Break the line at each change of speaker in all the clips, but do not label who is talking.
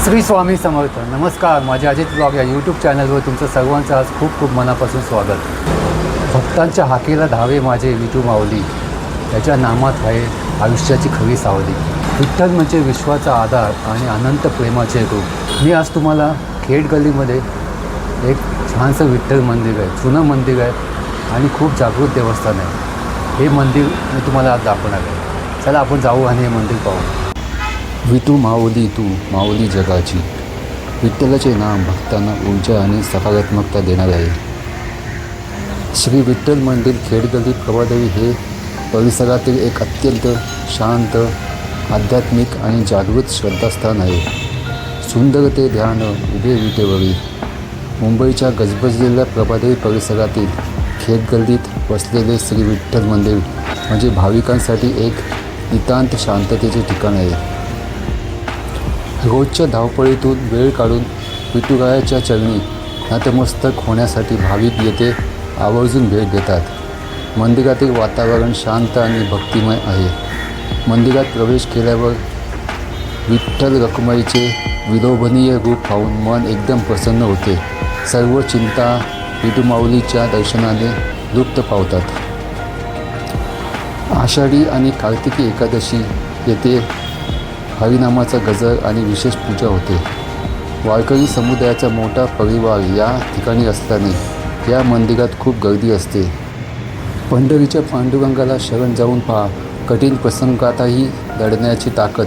श्री स्वामी समर्थ. नमस्कार. माझ्या अजित ब्लॉग या यूट्यूब चॅनलवर तुमचं सर्वांचं आज खूप खूप मनापासून स्वागत. भक्तांच्या हाकेला धावे माझे विठू माऊली, त्याच्या नामात आहे आयुष्याची खरी सावली. विठ्ठल म्हणजे विश्वाचा आधार आणि अनंत प्रेमाचे रूप. मी आज तुम्हाला खेड गल्लीमध्ये एक छानसं विठ्ठल मंदिर आहे, जुनं मंदिर आहे आणि खूप जागृत देवस्थान आहे. हे मंदिर मी तुम्हाला आज दाखवणार आहे. चला आपण जाऊ आणि हे मंदिर पाहू. विठू माऊली तू माऊली जगाची. विठ्ठलाचे नाम भक्तांना ऊर्जा आणि सकारात्मकता देणार आहे. श्री विठ्ठल मंदिर खेडगल्ली प्रभादेवी हे परिसरातील एक अत्यंत शांत, आध्यात्मिक आणि जागृत श्रद्धास्थान आहे. सुंदर ते ध्यान उभे विटेवरी. मुंबईच्या गजबजलेल्या प्रभादेवी परिसरातील खेडगल्लीत बसलेले श्री विठ्ठल मंदिर म्हणजे भाविकांसाठी एक नितांत शांततेचे ठिकाण आहे. रोजच्या धावपळीतून वेळ काढून विठुरायाच्या चरणी नतमस्तक होण्यासाठी भाविक येथे आवर्जून भेट देतात. मंदिरातील वातावरण शांत आणि भक्तिमय आहे. मंदिरात प्रवेश केल्यावर विठ्ठल रखुमाईचे विलोभनीय रूप पाहून मन एकदम प्रसन्न होते. सर्व चिंता विठू माऊलीच्या दर्शनाने लुप्त पावतात. आषाढी आणि कार्तिकी एकादशी येथे हरिनामाचा गजर आणि विशेष पूजा होते. वारकरी समुदायाचा मोठा परिवार या ठिकाणी असल्याने या मंदिरात खूप गर्दी असते. पंढरीच्या पांडुरंगाला शरण जाऊन पहा. कठीण प्रसंगातही लढण्याची ताकद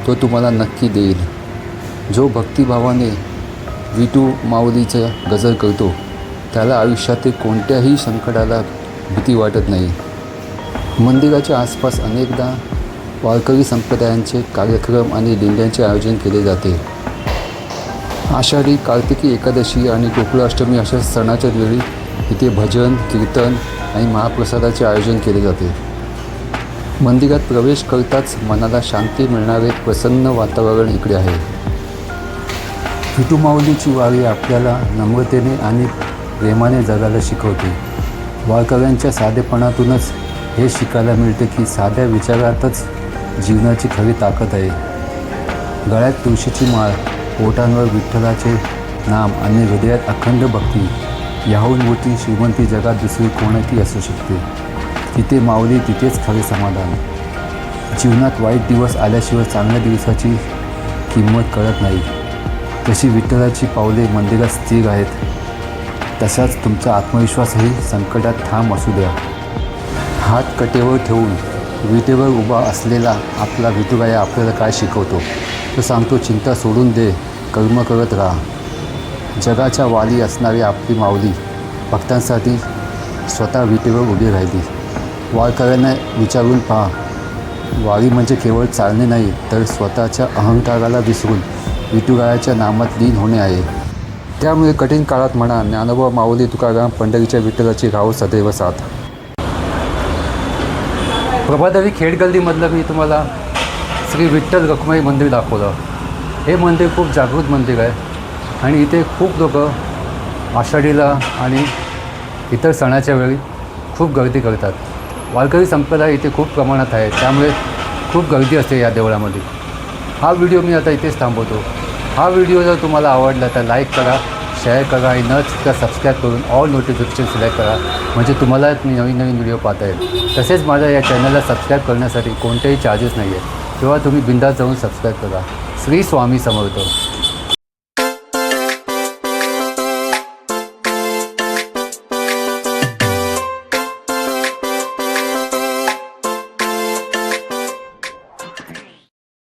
तो तुम्हाला नक्की देईल. जो भक्तिभावाने विठू माऊलीचा गजर करतो त्याला आयुष्यातील कोणत्याही संकटाला भीती वाटत नाही. मंदिराच्या आसपास अनेकदा वारकरी संप्रदायांचे कार्यक्रम आणि दिंड्यांचे आयोजन केले जाते. आषाढी, कार्तिकी एकादशी आणि गोकुळाष्टमी अशा सणाच्या वेळी इथे भजन, कीर्तन आणि महाप्रसादाचे आयोजन केले जाते. मंदिरात प्रवेश करताच मनाला शांती मिळणारे प्रसन्न वातावरण इकडे आहे. विठू माऊलीची वारी आपल्याला नम्रतेने आणि प्रेमाने जगायला शिकवते. वारकऱ्यांच्या साधेपणातूनच हे शिकायला मिळते की साध्या विचारातच जीवनाची खरी ताकद आहे. गळ्यात तुळशीची माळ, ओठांवर विठ्ठलाचे नाम आणि हृदयात अखंड भक्ती याहून मोठी श्रीमंती जगात दुसरी कोणती असू शकते. तिथे माऊली, तिथेच खरे समाधान. जीवनात वाईट दिवस आल्याशिवाय चांगल्या दिवसाची किंमत कळत नाही. तशी विठ्ठलाची पावले मंदिरात स्थिर आहेत. तसाच तुमचा आत्मविश्वासही संकटात ठाम असू द्या. हात कटेवर ठेवून विटेवर उभा असलेला आपला विठुराया आपल्याला काय शिकवतो? तो सांगतो, चिंता सोडून दे, कर्म करत राहा. जगाच्या वाली असणारी आपली माऊली भक्तांसाठी स्वतः विटेवर उभी राहिली. वारकऱ्यांना विचारून पहा. वारी म्हणजे केवळ चालणे नाही, तर स्वतःच्या अहंकाराला विसरून विठुरायाच्या नामात लीन होणे आहे. त्यामुळे कठीण काळात म्हणा, ज्ञानोबा माऊली तुकाराम पंढरीच्या विठ्ठलाची राहो सदैव साथ. प्रभादेवी खेडगल्लीमधलं मी तुम्हाला श्री विठ्ठल रखुमाई मंदिर दाखवलं. हे मंदिर खूप जागृत मंदिर आहे आणि इथे खूप लोक आषाढीला आणि इतर सणाच्या वेळी खूप गर्दी करतात. वारकरी संप्रदाय इथे खूप प्रमाणात आहे, त्यामुळे खूप गर्दी असते या देवळामध्ये. हा व्हिडिओ मी आता इथेच थांबवतो. हा व्हिडिओ जर तुम्हाला आवडला तर लाईक करा, शेअर करा आणि न चुकता सबस्क्राईब करून ऑल नोटिफिकेशन सिलेक्ट करा, म्हणजे तुम्हाला नवीन नवीन व्हिडिओ पाहता येईल. तसेच माझ्या या चॅनलला सबस्क्राईब करण्यासाठी कोणतेही चार्जेस नाही आहे, तेव्हा तुम्ही बिंदास जाऊन सबस्क्राईब करा. श्री स्वामी समर्थ.